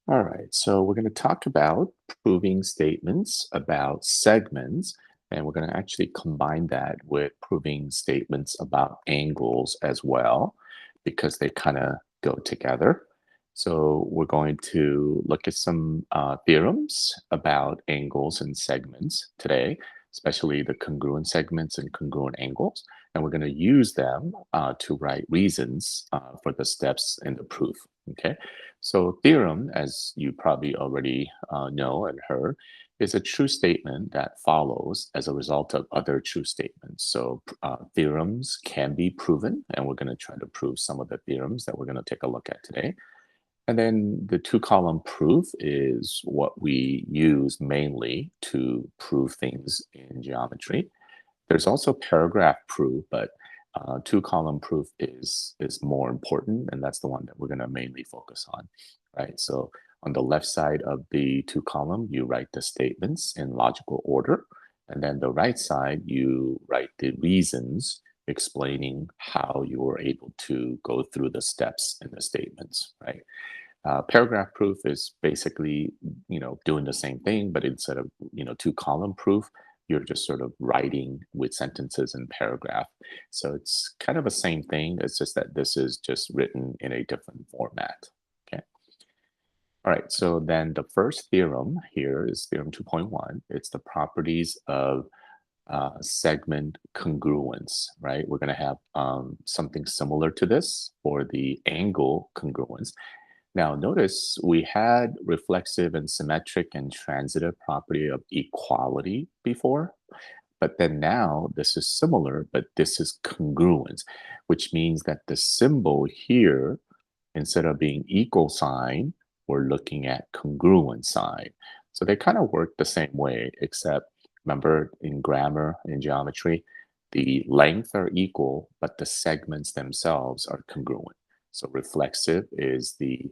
All right, so we're going to talk about proving statements about segments, and we're going to actually combine that with proving statements about angles as well, because they kind of go together. So we're going to look at some theorems about angles and segments today, especially the congruent segments and congruent angles, and we're going to use them to write reasons for the steps in the proof. Okay. So, theorem, as you probably already know and heard, is a true statement that follows as a result of other true statements. So, theorems can be proven, and we're going to try to prove some of the theorems that we're going to take a look at today. And then the two-column proof is what we use mainly to prove things in geometry. There's also paragraph proof, but two-column proof is more important, and that's the one that we're going to mainly focus on, right? So on the left side of the two-column, you write the statements in logical order, and then the right side, you write the reasons explaining how you were able to go through the steps in the statements, right? Paragraph proof is basically, doing the same thing, but instead of, two-column proof, you're just sort of writing with sentences and paragraph. So it's kind of the same thing. It's just that this is just written in a different format. Okay. All right. So then the first theorem here is theorem 2.1. It's the properties of segment congruence, right? We're going to have something similar to this for the angle congruence. Now, notice we had reflexive and symmetric and transitive property of equality before, but then now this is similar, but this is congruence, which means that the symbol here, instead of being equal sign, we're looking at congruent sign. So they kind of work the same way, except remember in grammar, in geometry, the length are equal, but the segments themselves are congruent. So reflexive is the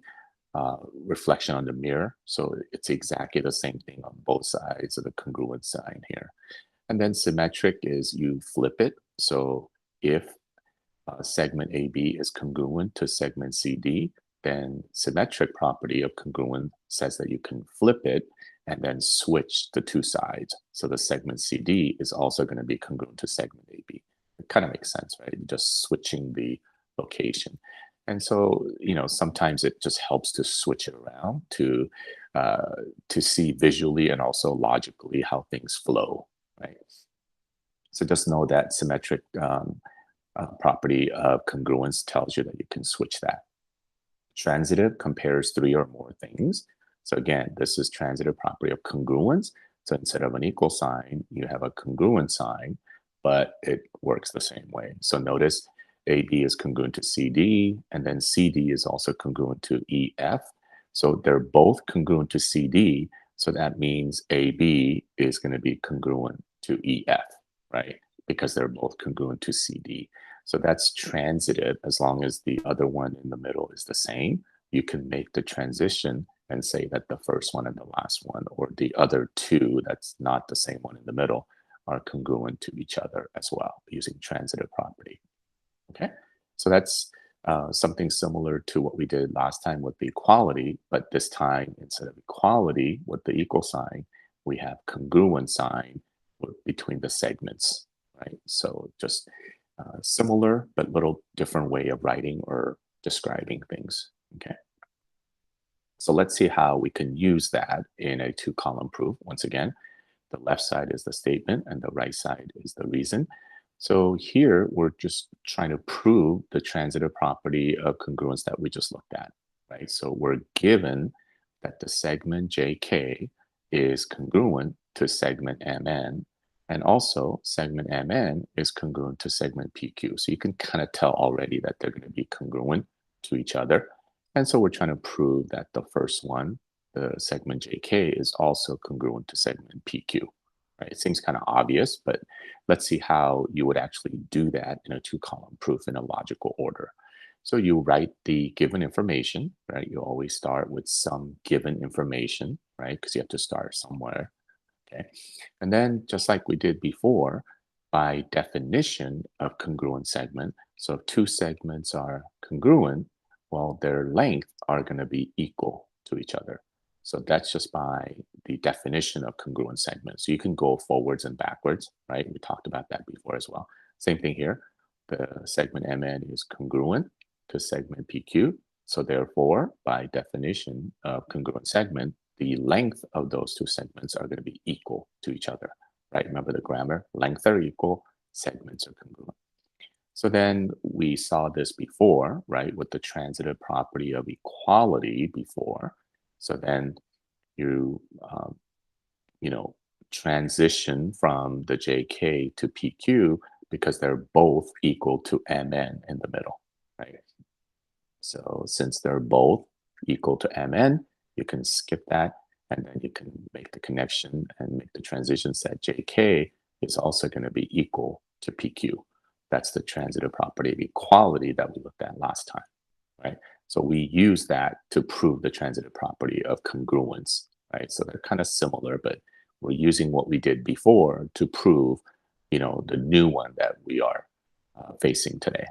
reflection on the mirror. So it's exactly the same thing on both sides of the congruent sign here. And then symmetric is you flip it. So if segment AB is congruent to segment CD, then symmetric property of congruent says that you can flip it and then switch the two sides. So the segment CD is also going to be congruent to segment AB. It kind of makes sense, right? Just switching the location. And so, sometimes it just helps to switch it around to see visually and also logically how things flow, right? So just know that symmetric property of congruence tells you that you can switch that. Transitive compares three or more things. So again, this is transitive property of congruence. So instead of an equal sign, you have a congruent sign, but it works the same way. So notice AB is congruent to CD, and then CD is also congruent to EF. So they're both congruent to CD. So that means AB is going to be congruent to EF, right? Because they're both congruent to CD. So that's transitive. As long as the other one in the middle is the same, you can make the transition and say that the first one and the last one, or the other two that's not the same one in the middle, are congruent to each other as well using transitive property. Okay, so that's something similar to what we did last time with the equality, but this time instead of equality with the equal sign, we have congruent sign between the segments, right? So just similar but little different way of writing or describing things. Okay. So let's see how we can use that in a two-column proof. Once again, the left side is the statement and the right side is the reason. So here we're just trying to prove the transitive property of congruence that we just looked at, right? So we're given that the segment JK is congruent to segment MN, and also segment MN is congruent to segment PQ. So you can kind of tell already that they're going to be congruent to each other. And so we're trying to prove that the first one, the segment JK, is also congruent to segment PQ. Right? It seems kind of obvious, but let's see how you would actually do that in a two-column proof in a logical order. So you write the given information, right? You always start with some given information, right? Because you have to start somewhere, okay? And then just like we did before, by definition of congruent segment, so if two segments are congruent, well, their length are going to be equal to to each other. So that's just by the definition of congruent segments. So you can go forwards and backwards, right? We talked about that before as well. Same thing here. The segment MN is congruent to segment PQ. So therefore, by definition of congruent segment, the length of those two segments are going to be equal to each other, right? Remember the grammar, lengths are equal, segments are congruent. So then we saw this before, right, with the transitive property of equality before. So then you, you know, transition from the JK to PQ because they're both equal to MN in the middle, right? So since they're both equal to MN, you can skip that, and then you can make the connection and make the transition that JK is also going to be equal to PQ. That's the transitive property of equality that we looked at last time, right? So we use that to prove the transitive property of congruence, right? So they're kind of similar, but we're using what we did before to prove, the new one that we are facing today.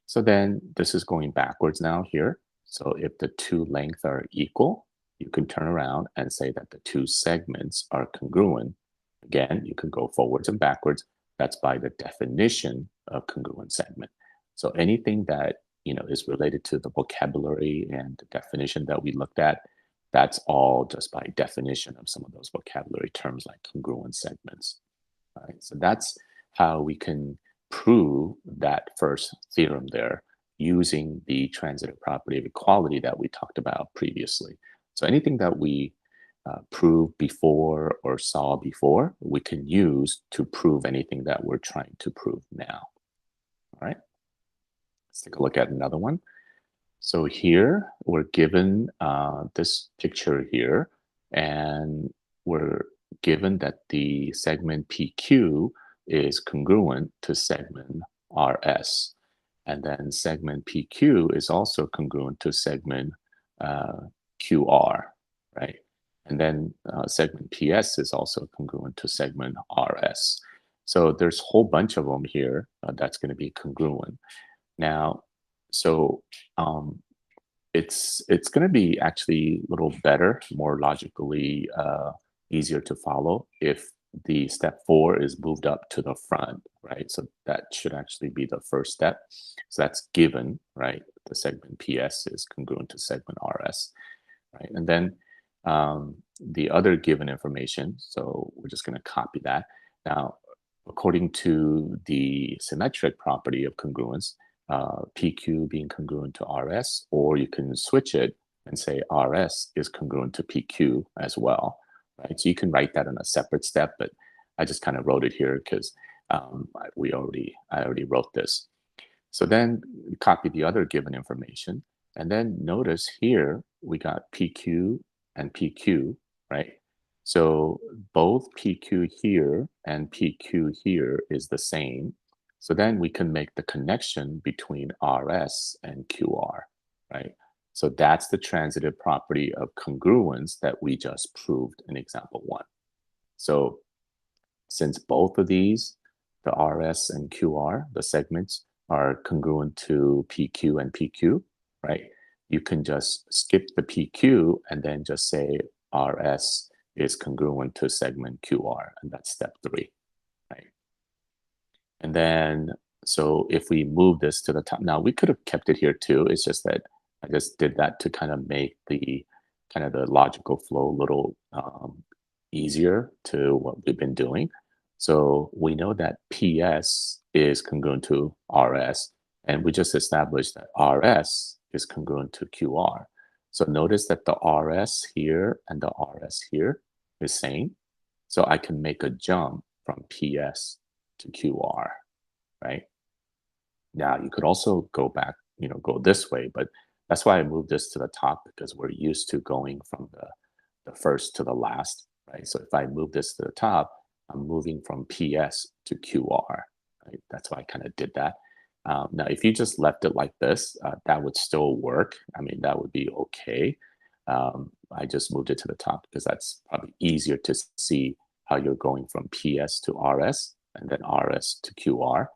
So then this is going backwards now here. So if the two lengths are equal, you can turn around and say that the two segments are congruent. Again, you can go forwards and backwards. That's by the definition of congruent segment. So anything that is related to the vocabulary and the definition that we looked at, that's all just by definition of some of those vocabulary terms like congruent segments. All right, so that's how we can prove that first theorem there using the transitive property of equality that we talked about previously. So anything that we proved before or saw before, we can use to prove anything that we're trying to prove now. All right, let's take a look at another one. So here we're given this picture here, and we're given that the segment PQ is congruent to segment RS. And then segment PQ is also congruent to segment QR, right? And then segment PS is also congruent to segment RS. So there's a whole bunch of them here that's going to be congruent. Now, so it's going to be actually a little better, more logically easier to follow if the step 4 is moved up to the front, right? So that should actually be the first step. So that's given, right? The segment PS is congruent to segment RS, right? And then the other given information, so we're just going to copy that. Now, according to the symmetric property of congruence, PQ being congruent to RS, or you can switch it and say RS is congruent to PQ as well, right? So you can write that in a separate step, but I just kind of wrote it here because I already wrote this. So then copy the other given information, and then notice here we got PQ and PQ, right? So both PQ here and PQ here is the same. So then we can make the connection between RS and QR, right? So that's the transitive property of congruence that we just proved in example 1. So since both of these, the RS and QR, the segments, are congruent to PQ and PQ, right? You can just skip the PQ and then just say RS is congruent to segment QR, and that's step 3, right? And then, so if we move this to the top, now we could have kept it here too. It's just that I just did that to kind of make the logical flow a little easier to what we've been doing. So we know that PS is congruent to RS, and we just established that RS is congruent to QR. So notice that the RS here and the RS here is same. So I can make a jump from PS to QR, right? Now you could also go back, go this way, but that's why I moved this to the top, because we're used to going from the first to the last, right? So if I move this to the top, I'm moving from PS to QR, right? That's why I kind of did that. Now, if you just left it like this, that would still work. I mean, that would be okay. I just moved it to the top because that's probably easier to see how you're going from PS to RS and then RS to QR.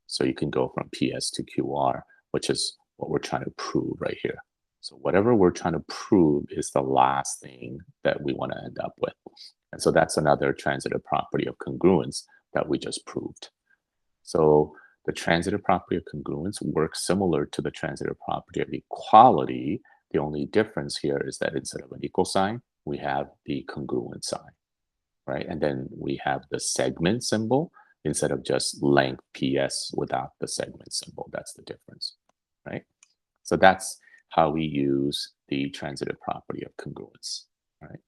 So you can go from PS to QR, which is what we're trying to prove right here. So whatever we're trying to prove is the last thing that we want to end up with. And so that's another transitive property of congruence that we just proved. So the transitive property of congruence works similar to the transitive property of equality. The only difference here is that instead of an equal sign, we have the congruent sign, right? And then we have the segment symbol instead of just length PS without the segment symbol. That's the difference, right? So that's how we use the transitive property of congruence, right?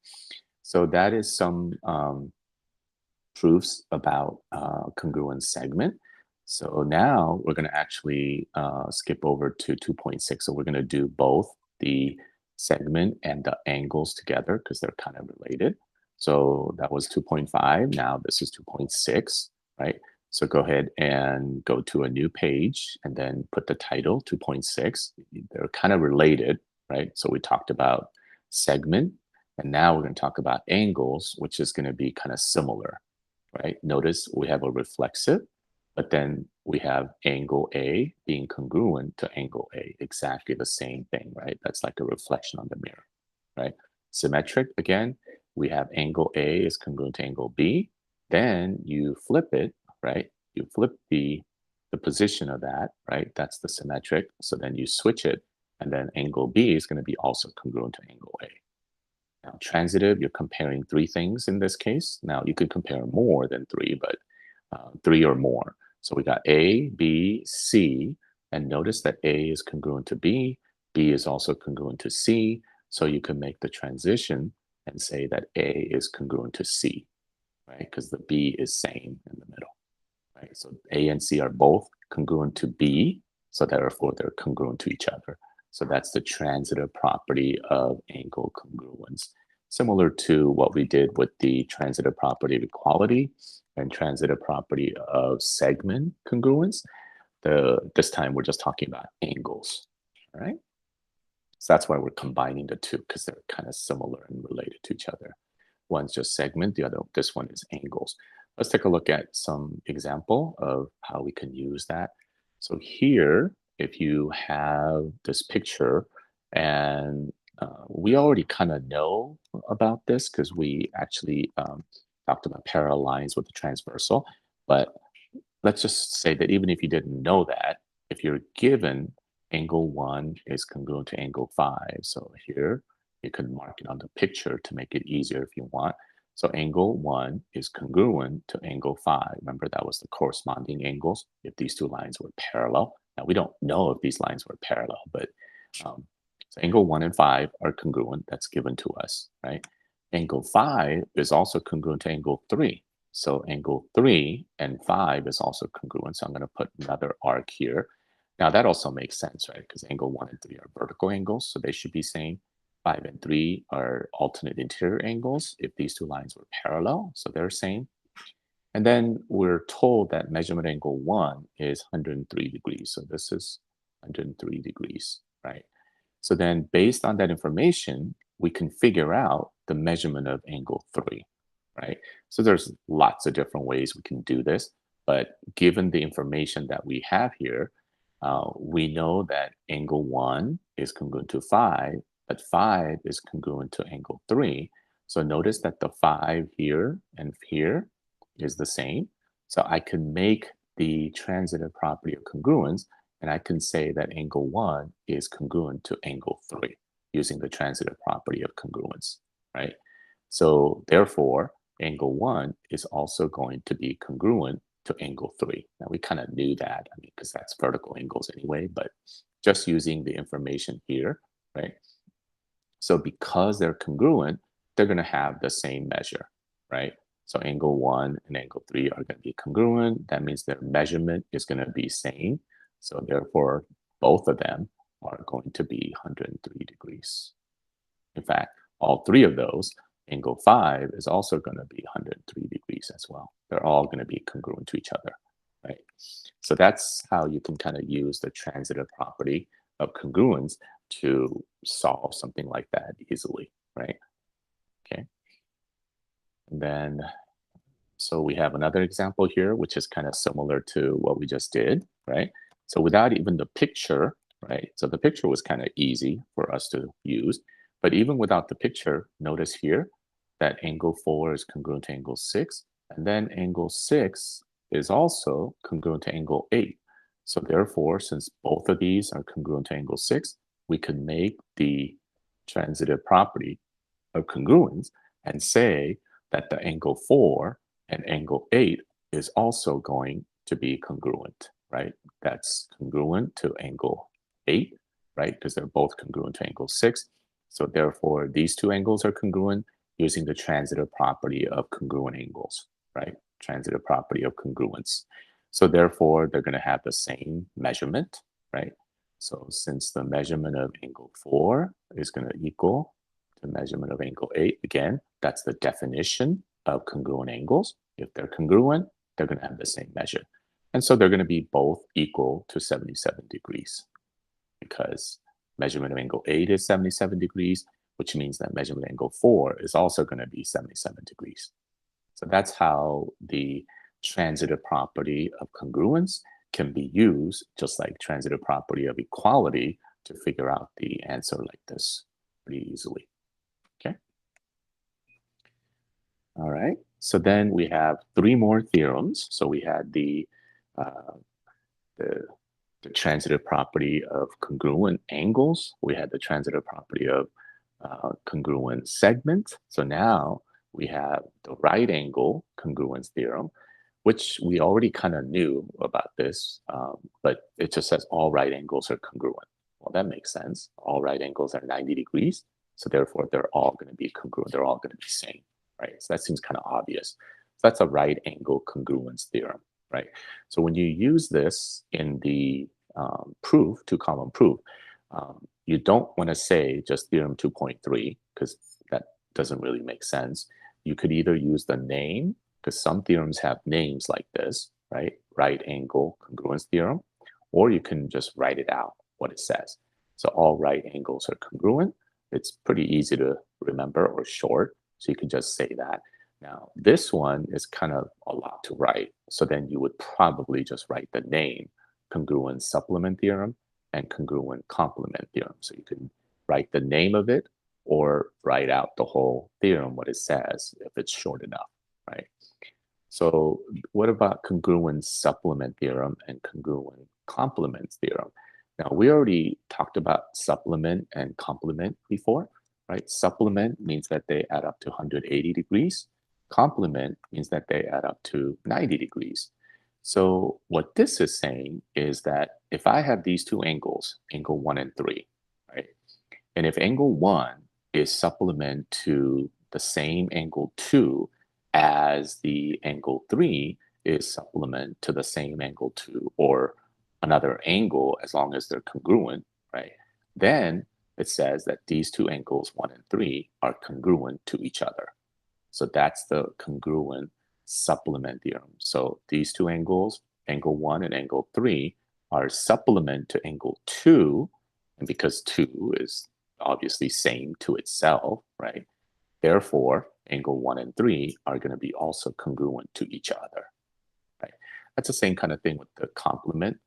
So that is some proofs about congruent segment. So now we're going to actually skip over to 2.6. So we're going to do both the segment and the angles together because they're kind of related. So that was 2.5. Now this is 2.6, right? So go ahead and go to a new page and then put the title 2.6. They're kind of related, right? So we talked about segment, and now we're going to talk about angles, which is going to be kind of similar, right? Notice we have a reflexive, but then we have angle A being congruent to angle A, exactly the same thing, right? That's like a reflection on the mirror, right? Symmetric, again, we have angle A is congruent to angle B. Then you flip it, right? You flip the position of that, right? That's the symmetric. So then you switch it, and then angle B is going to be also congruent to angle A. Now, transitive, you're comparing three things in this case. Now, you could compare more than three, but three or more. So we got A, B, C, and notice that A is congruent to B is also congruent to C, so you can make the transition and say that A is congruent to C, right? Because the B is same in the middle, right? So A and C are both congruent to B, so therefore they're congruent to each other. So that's the transitive property of angle congruence, similar to what we did with the transitive property of equality and transitive property of segment congruence. This time we're just talking about angles, all right? So that's why we're combining the two, because they're kind of similar and related to each other. One's just segment, this one is angles. Let's take a look at some example of how we can use that. So here, if you have this picture, and we already kind of know about this because we actually talked about parallel lines with the transversal, but let's just say that even if you didn't know that, if you're given angle 1 is congruent to angle 5, so here you can mark it on the picture to make it easier if you want. So angle 1 is congruent to angle 5. Remember, that was the corresponding angles if these two lines were parallel. Now, we don't know if these lines were parallel, but so angle 1 and 5 are congruent. That's given to us, right? Angle 5 is also congruent to angle 3. So angle 3 and 5 is also congruent. So I'm going to put another arc here. Now, that also makes sense, right? Because angle 1 and 3 are vertical angles, so they should be same. 5 and 3 are alternate interior angles if these two lines were parallel, so they're same. And then we're told that measurement angle 1 is 103 degrees. So this is 103 degrees, right? So then based on that information, we can figure out the measurement of angle 3, right? So there's lots of different ways we can do this, but given the information that we have here, we know that angle 1 is congruent to 5, but 5 is congruent to angle 3. So notice that the 5 here and here is the same. So I can make the transitive property of congruence, and I can say that angle 1 is congruent to angle 3 using the transitive property of congruence, right? So therefore, angle 1 is also going to be congruent to angle 3. Now, we kind of knew that, I mean, because that's vertical angles anyway, but just using the information here, right? So because they're congruent, they're going to have the same measure, right? So angle 1 and angle 3 are going to be congruent. That means their measurement is going to be same. So therefore, both of them are going to be 103 degrees. In fact, all three of those, angle 5 is also going to be 103 degrees as well. They're all going to be congruent to each other, right? So that's how you can kind of use the transitive property of congruence to solve something like that easily, right? Okay. And then, so we have another example here, which is kind of similar to what we just did, right? So without even the picture, right? So the picture was kind of easy for us to use. But even without the picture, notice here that angle 4 is congruent to angle 6. And then angle 6 is also congruent to angle 8. So therefore, since both of these are congruent to angle 6, we could make the transitive property of congruence and say that the angle 4 and angle 8 is also going to be congruent, right? That's congruent to angle 8, right? Because they're both congruent to angle 6. So therefore, these two angles are congruent using the transitive property of congruent angles, right? Transitive property of congruence. So therefore, they're going to have the same measurement, right? So since the measurement of angle 4 is going to equal the measurement of angle 8, again, that's the definition of congruent angles. If they're congruent, they're going to have the same measure. And so they're going to be both equal to 77 degrees because measurement of angle 8 is 77 degrees, which means that measurement of angle 4 is also going to be 77 degrees. So that's how the transitive property of congruence can be used, just like transitive property of equality, to figure out the answer like this pretty easily. Okay. All right. So then we have three more theorems. So we had the transitive property of congruent angles. We had the transitive property of congruent segments. So now we have the right angle congruence theorem, which we already kind of knew about this, but it just says all right angles are congruent. Well, that makes sense. All right angles are 90 degrees. So therefore, they're all going to be congruent. They're all going to be same, right? So that seems kind of obvious. So that's a right angle congruence theorem, right? So when you use this in the proof, two-column proof, you don't want to say just theorem 2.3 because that doesn't really make sense. You could either use the name, because some theorems have names like this, right? Right angle congruence theorem, or you can just write it out, what it says. So all right angles are congruent. It's pretty easy to remember or short, so you can just say that. Now, this one is kind of a lot to write, so then you would probably just write the name, congruent supplement theorem and congruent complement theorem. So you can write the name of it or write out the whole theorem, what it says, if it's short enough, right? So what about congruent supplement theorem and congruent complements theorem? Now, we already talked about supplement and complement before, right? Supplement means that they add up to 180 degrees. Complement means that they add up to 90 degrees. So what this is saying is that if I have these two angles, angle 1 and 3, right? And if angle 1 is supplement to the same angle 2 as the angle 3 is supplement to the same angle 2 or another angle as long as they're congruent, right? Then it says that these two angles 1 and 3 are congruent to each other. So that's the congruent supplement theorem. So these two angles, angle 1 and angle 3, are supplement to angle 2, and because 2 is obviously same to itself, right? Therefore, angle 1 and 3 are going to be also congruent to each other, right? That's the same kind of thing with the congruent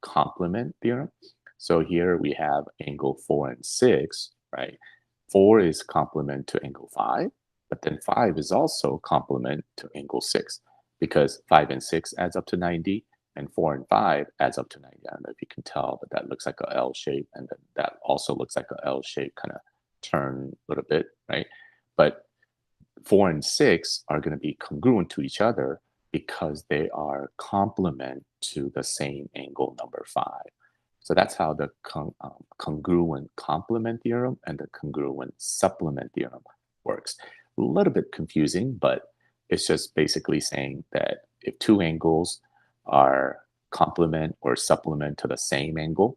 complement theorem. So here we have angle 4 and 6, right? 4 is complement to angle 5, but then 5 is also complement to angle 6 because 5 and 6 adds up to 90 and 4 and 5 adds up to 90. I don't know if you can tell, but that looks like a L shape, and then that also looks like a L shape, kind of turn a little bit, right? But 4 and 6 are going to be congruent to each other because they are complement to the same angle number 5. So that's how the congruent complement theorem and the congruent supplement theorem works. A little bit confusing, but it's just basically saying that if two angles are complement or supplement to the same angle,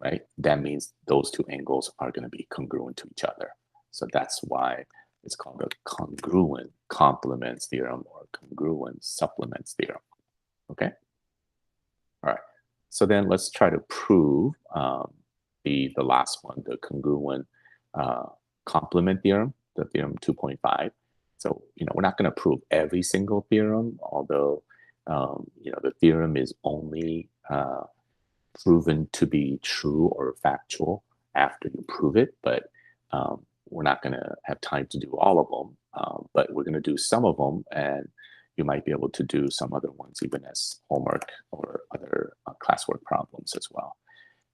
right, that means those two angles are going to be congruent to each other. So that's why it's called the congruent complements theorem or congruent supplements theorem. Okay? All right. So then let's try to prove the last one, the congruent complement theorem, the theorem 2.5. So, we're not going to prove every single theorem, although, the theorem is only proven to be true or factual after you prove it, but we're not going to have time to do all of them. But we're going to do some of them, and you might be able to do some other ones even as homework or other classwork problems as well.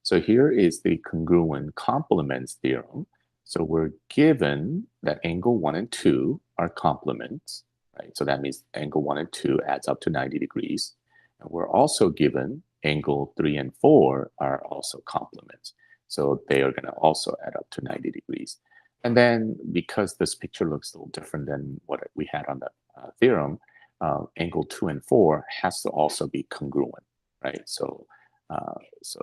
So here is the congruent complements theorem. So we're given that angle 1 and 2 are complements, right? So that means angle 1 and 2 adds up to 90 degrees. And we're also given angle 3 and 4 are also complements. So they are going to also add up to 90 degrees. And then because this picture looks a little different than what we had on the theorem, angle 2 and 4 has to also be congruent, right? So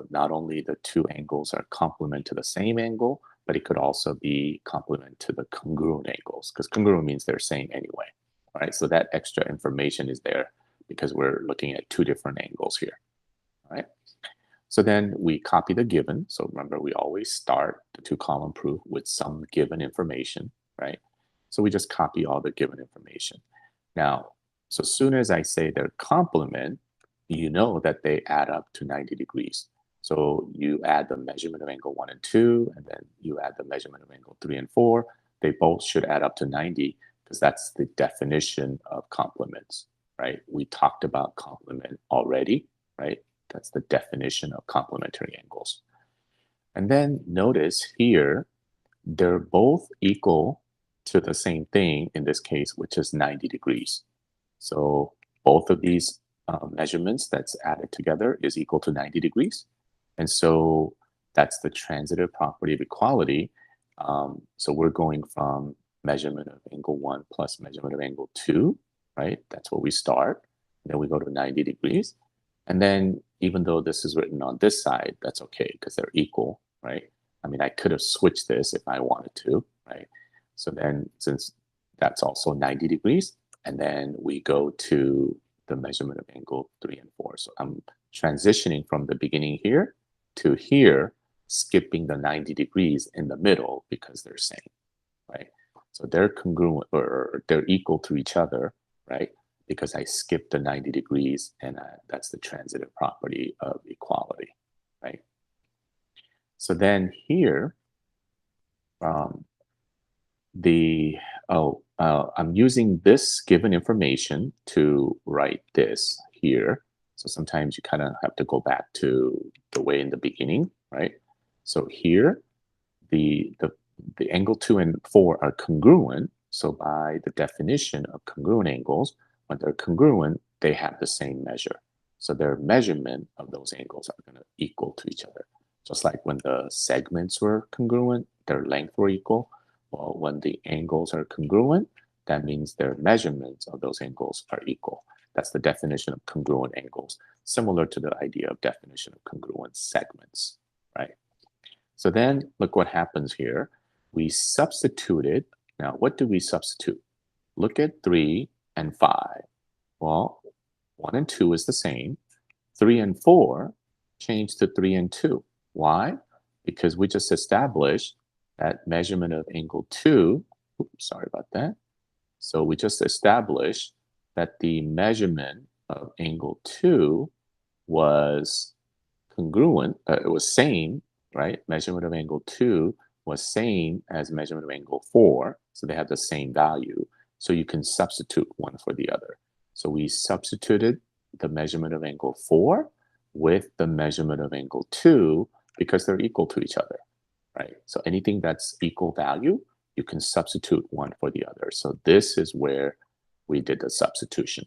not only the two angles are complement to the same angle, but it could also be complement to the congruent angles, because congruent means they're same anyway, right? So that extra information is there because we're looking at two different angles here, right? So then we copy the given. So remember, we always start the two-column proof with some given information, right? So we just copy all the given information. Now, so as soon as I say they're complement, you know that they add up to 90 degrees. So you add the measurement of angle 1 and 2, and then you add the measurement of angle 3 and 4. They both should add up to 90 because that's the definition of complements, right? We talked about complement already, right? That's the definition of complementary angles. And then notice here, they're both equal to the same thing in this case, which is 90 degrees. So both of these measurements that's added together is equal to 90 degrees. And so that's the transitive property of equality. So we're going from measurement of angle 1 plus measurement of angle 2, right? That's where we start. And then we go to 90 degrees. And then even though this is written on this side, that's okay because they're equal, right? I mean, I could have switched this if I wanted to, right? So then since that's also 90 degrees, and then we go to the measurement of angle 3 and 4. So I'm transitioning from the beginning here to here, skipping the 90 degrees in the middle because they're same, right? So they're congruent or they're equal to each other, right? Because I skipped the 90 degrees, and that's the transitive property of equality, right? So then here, I'm using this given information to write this here. So sometimes you kind of have to go back to the way in the beginning, right? So here, the angle 2 and 4 are congruent. So by the definition of congruent angles, when they're congruent, they have the same measure. So their measurement of those angles are going to equal to each other. Just like when the segments were congruent, their length were equal. Well, when the angles are congruent, that means their measurements of those angles are equal. That's the definition of congruent angles, similar to the idea of definition of congruent segments, right? So then look what happens here. We substituted. Now, what do we substitute? Look at 3 and 5. Well, 1 and 2 is the same. 3 and 4 change to 3 and 2. Why? Because we just established that measurement of angle 2. Oops, sorry about that. So we just established that the measurement of angle 2 was congruent. It was same, right? Measurement of angle 2 was same as measurement of angle 4. So they have the same value. So you can substitute one for the other. So we substituted the measurement of angle 4 with the measurement of angle 2 because they're equal to each other, right? So anything that's equal value, you can substitute one for the other. So this is where we did the substitution.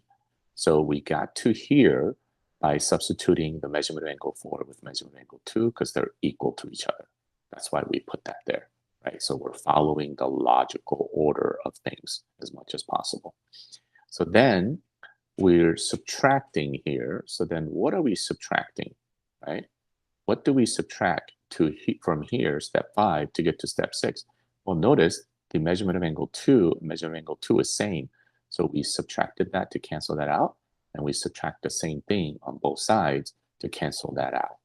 So we got to here by substituting the measurement of angle 4 with measurement of angle 2 because they're equal to each other. That's why we put that there, right? So we're following the logical order of things as much as possible. So then we're subtracting here. So then what are we subtracting, right? What do we subtract from here, step 5, to get to step 6? Well, notice the measurement of angle 2, measurement of angle 2 is same. So we subtracted that to cancel that out, and we subtract the same thing on both sides to cancel that out,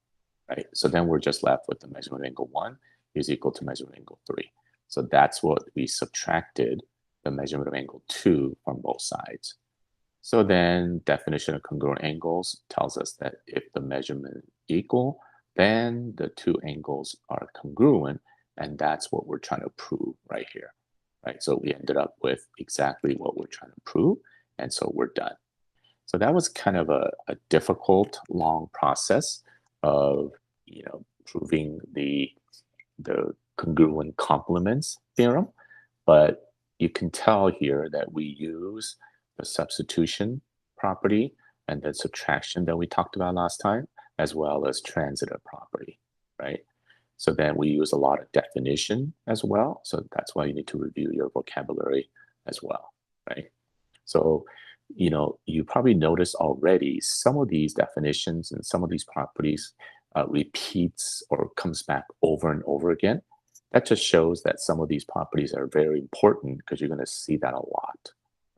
right? So then we're just left with the measurement of angle 1 is equal to measurement of angle 3. So that's what we subtracted the measurement of angle 2 from both sides. So then definition of congruent angles tells us that if the measurement is equal, then the two angles are congruent, and that's what we're trying to prove right here, right? So we ended up with exactly what we're trying to prove, and so we're done. So that was kind of a difficult, long process of, proving the congruent complements theorem, but you can tell here that we use the substitution property and the subtraction that we talked about last time, as well as transitive property, right? So then we use a lot of definition as well. So that's why you need to review your vocabulary as well, right? So, you probably noticed already some of these definitions and some of these properties repeats or comes back over and over again. That just shows that some of these properties are very important because you're going to see that a lot,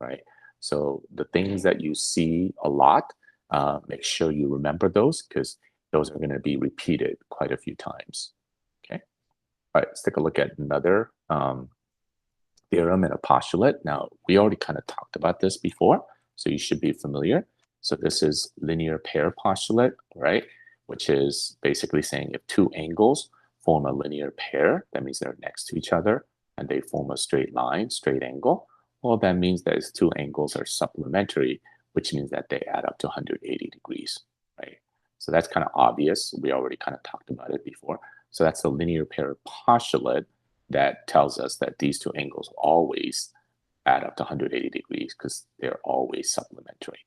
right? So the things that you see a lot, make sure you remember those because those are going to be repeated quite a few times. Okay. All right, let's take a look at another theorem and a postulate. Now, we already kind of talked about this before, so you should be familiar. So this is linear pair postulate, right? Which is basically saying if two angles form a linear pair, that means they're next to each other, and they form a straight line, straight angle. Well, that means that these two angles are supplementary, which means that they add up to 180 degrees, right? So that's kind of obvious. We already kind of talked about it before. So that's the linear pair postulate that tells us that these two angles always add up to 180 degrees because they're always supplementary.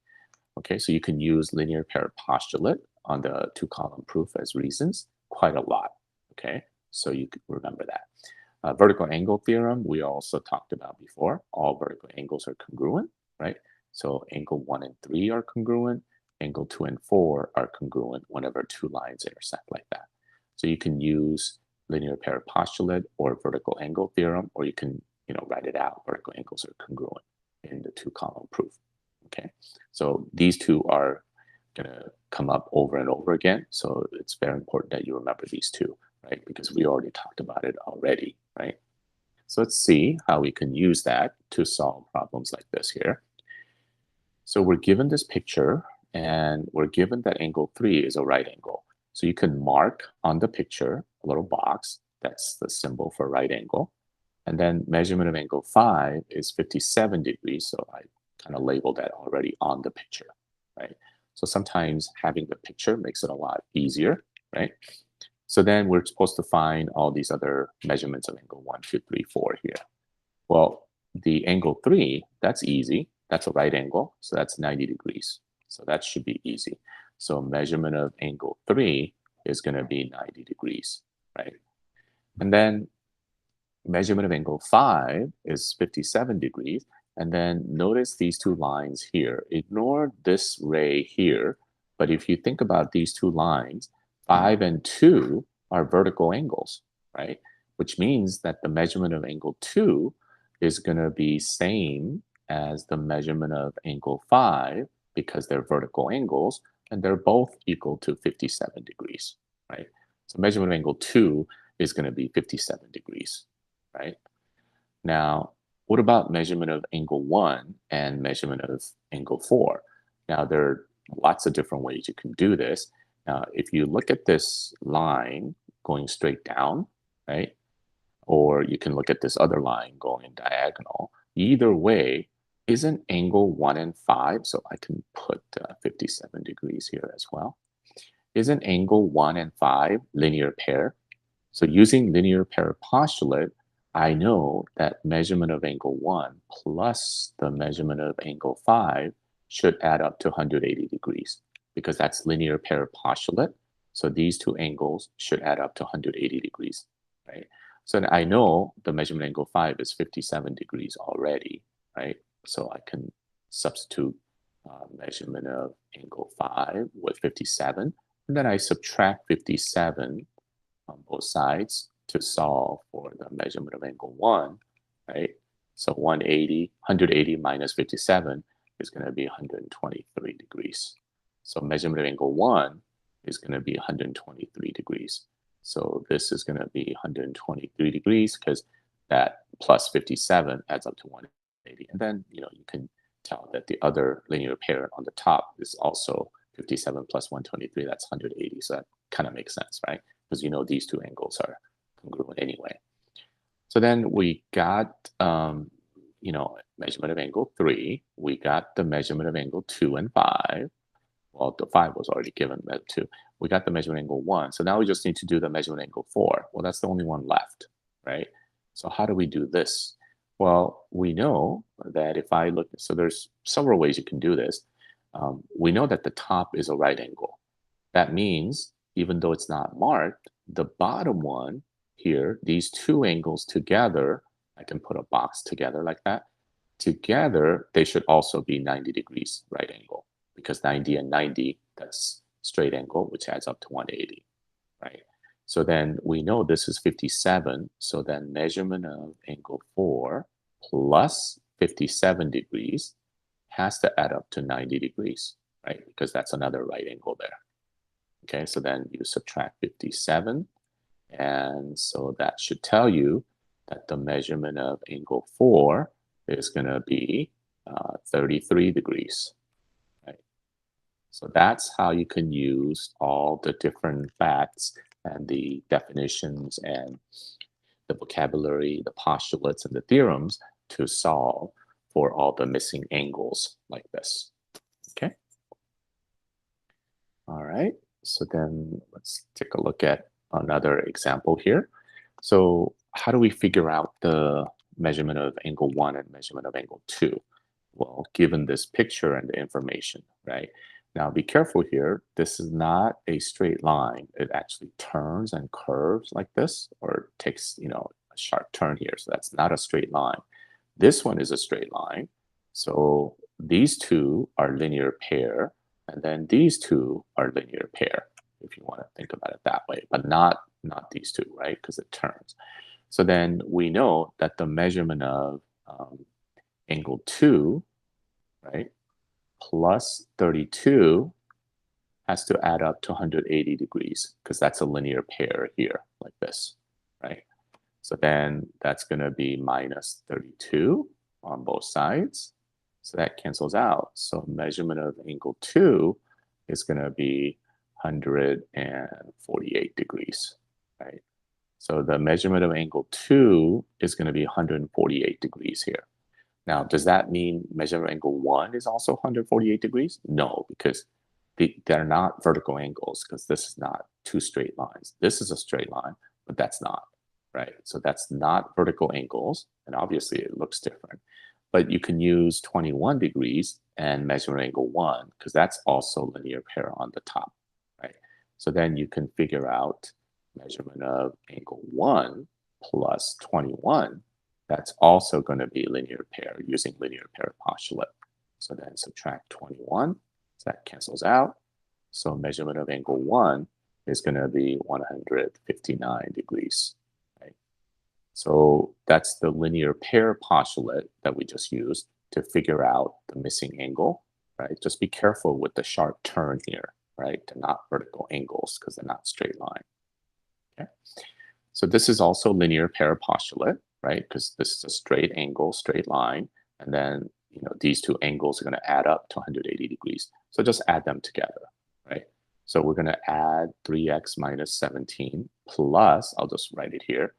Okay, so you can use linear pair postulate on the two-column proof as reasons quite a lot. Okay, so you can remember that. Vertical angle theorem, we also talked about before. All vertical angles are congruent, right? So angle 1 and 3 are congruent. Angle 2 and 4 are congruent whenever two lines intersect like that. So you can use linear pair postulate or vertical angle theorem, or you can, write it out. Vertical angles are congruent in the two-column proof. Okay, so these two are going to come up over and over again. So it's very important that you remember these two, right? Because we already talked about it already, right? So let's see how we can use that to solve problems like this here. So we're given this picture, and we're given that angle 3 is a right angle. So you can mark on the picture a little box. That's the symbol for right angle. And then measurement of angle 5 is 57 degrees. So I kind of labeled that already on the picture, right? So sometimes having the picture makes it a lot easier, right? So then we're supposed to find all these other measurements of angle 1, 2, 3, 4 here. Well, the angle 3, that's easy. That's a right angle, so that's 90 degrees. So that should be easy. So measurement of angle 3 is going to be 90 degrees, right? And then measurement of angle 5 is 57 degrees. And then notice these two lines here. Ignore this ray here. But if you think about these two lines, 5 and 2 are vertical angles, right? Which means that the measurement of angle 2 is going to be same as the measurement of angle 5 because they're vertical angles and they're both equal to 57 degrees, right? So measurement of angle 2 is going to be 57 degrees, right? Now, what about measurement of angle 1 and measurement of angle 4? Now, there are lots of different ways you can do this. Now, if you look at this line going straight down, right? Or you can look at this other line going diagonal. Either way, isn't angle 1 and 5, so I can put 57 degrees here as well. Isn't angle 1 and 5 linear pair? So using linear pair postulate, I know that measurement of angle 1 plus the measurement of angle 5 should add up to 180 degrees because that's linear pair postulate. So these two angles should add up to 180 degrees, right? So I know the measurement angle 5 is 57 degrees already, right? So I can substitute measurement of angle 5 with 57, and then I subtract 57 on both sides to solve for the measurement of angle 1, right? So 180 minus 57 is going to be 123 degrees. So measurement of angle 1 is going to be 123 degrees. So this is going to be 123 degrees because that plus 57 adds up to 180. And then, you can tell that the other linear pair on the top is also 57 plus 123, that's 180. So that kind of makes sense, right? Because you know these two angles are congruent anyway. So then we got, measurement of angle 3. We got the measurement of angle 2 and 5. Well, the 5 was already given, that 2. We got the measurement angle 1. So now we just need to do the measurement angle 4. Well, that's the only one left, right? So how do we do this? Well, we know that if I look, so there's several ways you can do this. We know that the top is a right angle. That means even though it's not marked, the bottom one here, these two angles together, I can put a box together like that. Together, they should also be 90 degrees right angle, because 90 and 90, that's straight angle, which adds up to 180, right? So then we know this is 57. So then measurement of angle 4 plus 57 degrees has to add up to 90 degrees, right? Because that's another right angle there. Okay, so then you subtract 57. And so that should tell you that the measurement of angle 4 is going to be 33 degrees, right? So that's how you can use all the different facts and the definitions and the vocabulary, the postulates, and the theorems to solve for all the missing angles like this. Okay. All right. So then let's take a look at another example here. So how do we figure out the measurement of angle 1 and measurement of angle 2? Well, given this picture and the information, right? Now be careful here. This is not a straight line. It actually turns and curves like this, or takes, a sharp turn here. So that's not a straight line. This one is a straight line. So these two are linear pair, and then these two are linear pair, if you want to think about it that way, but not these two, right? Because it turns. So then we know that the measurement of angle 2, right, plus 32 has to add up to 180 degrees, because that's a linear pair here, like this, right? So then that's going to be minus 32 on both sides. So that cancels out. So measurement of angle 2 is going to be 148 degrees, right? So the measurement of angle 2 is going to be 148 degrees here. Now, does that mean measurement of angle 1 is also 148 degrees? No, because they're not vertical angles, because this is not two straight lines. This is a straight line, but that's not, right? So that's not vertical angles, and obviously it looks different. But you can use 21 degrees and measure angle 1, because that's also linear pair on the top, right? So then you can figure out measurement of angle 1 plus 21. That's also going to be linear pair using linear pair postulate. So then subtract 21. So that cancels out. So measurement of angle 1 is going to be 159 degrees. So that's the linear pair postulate that we just used to figure out the missing angle, right? Just be careful with the sharp turn here, right? They're not vertical angles because they're not straight line. Okay. So this is also linear pair postulate, right? Because this is a straight angle, straight line, and then these two angles are going to add up to 180 degrees. So just add them together, right? So we're going to add 3x minus 17 plus, I'll just write it here,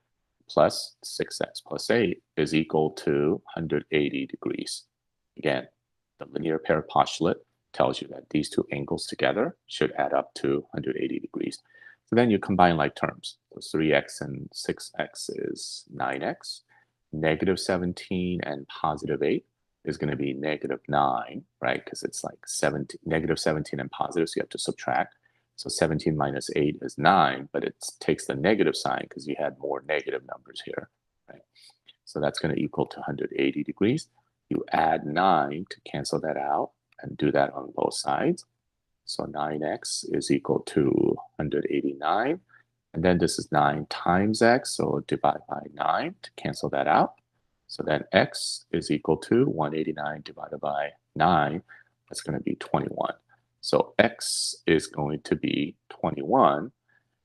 plus 6x plus 8 is equal to 180 degrees. Again, the linear pair postulate tells you that these two angles together should add up to 180 degrees. So then you combine like terms. So 3x and 6x is 9x. Negative 17 and positive 8 is going to be negative 9, right? Because it's like negative 17 and positive, so you have to subtract. So 17 minus 8 is 9, but it takes the negative sign because you had more negative numbers here, right? So that's going to equal to 180 degrees. You add 9 to cancel that out and do that on both sides. So 9x is equal to 189. And then this is 9 times x, so divide by 9 to cancel that out. So then x is equal to 189 divided by 9. That's going to be 21. So x is going to be 21.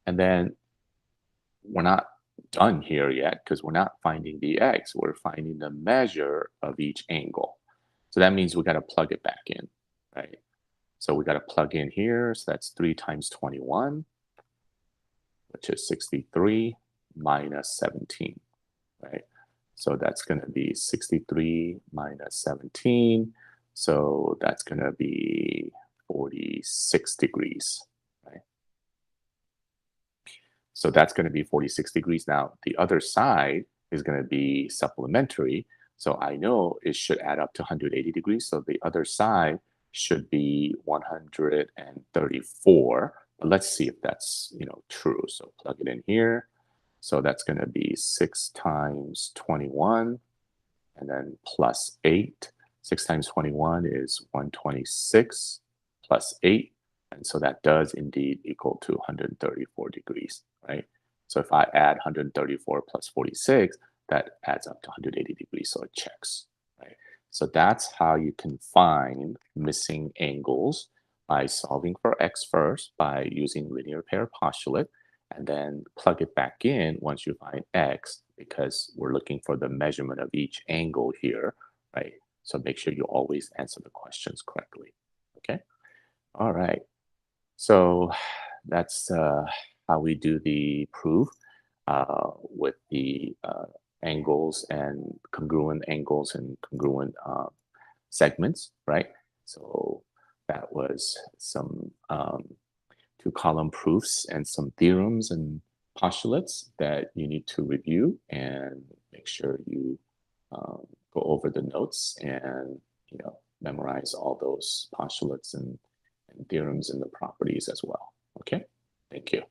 And then we're not done here yet because we're not finding the x. We're finding the measure of each angle. So that means we got to plug it back in, right? So we got to plug in here. So that's 3 times 21. which is 63 minus 17, right? So that's going to be 63 minus 17. So that's going to be 46 degrees, right? So that's going to be 46 degrees. Now, the other side is going to be supplementary. So I know it should add up to 180 degrees. So the other side should be 134. But let's see if that's, true. So plug it in here. So that's going to be 6 times 21 and then plus 8. 6 times 21 is 126 plus 8. And so that does indeed equal to 134 degrees, right? So if I add 134 plus 46, that adds up to 180 degrees, so it checks, right? So that's how you can find missing angles by solving for x first by using linear pair postulate, and then plug it back in once you find x, because we're looking for the measurement of each angle here, right? So make sure you always answer the questions correctly, okay? All right. So that's how we do the proof with the angles and congruent segments, right? So that was some two-column proofs and some theorems and postulates that you need to review and make sure you go over the notes and memorize all those postulates and theorems and the properties as well. Okay, thank you.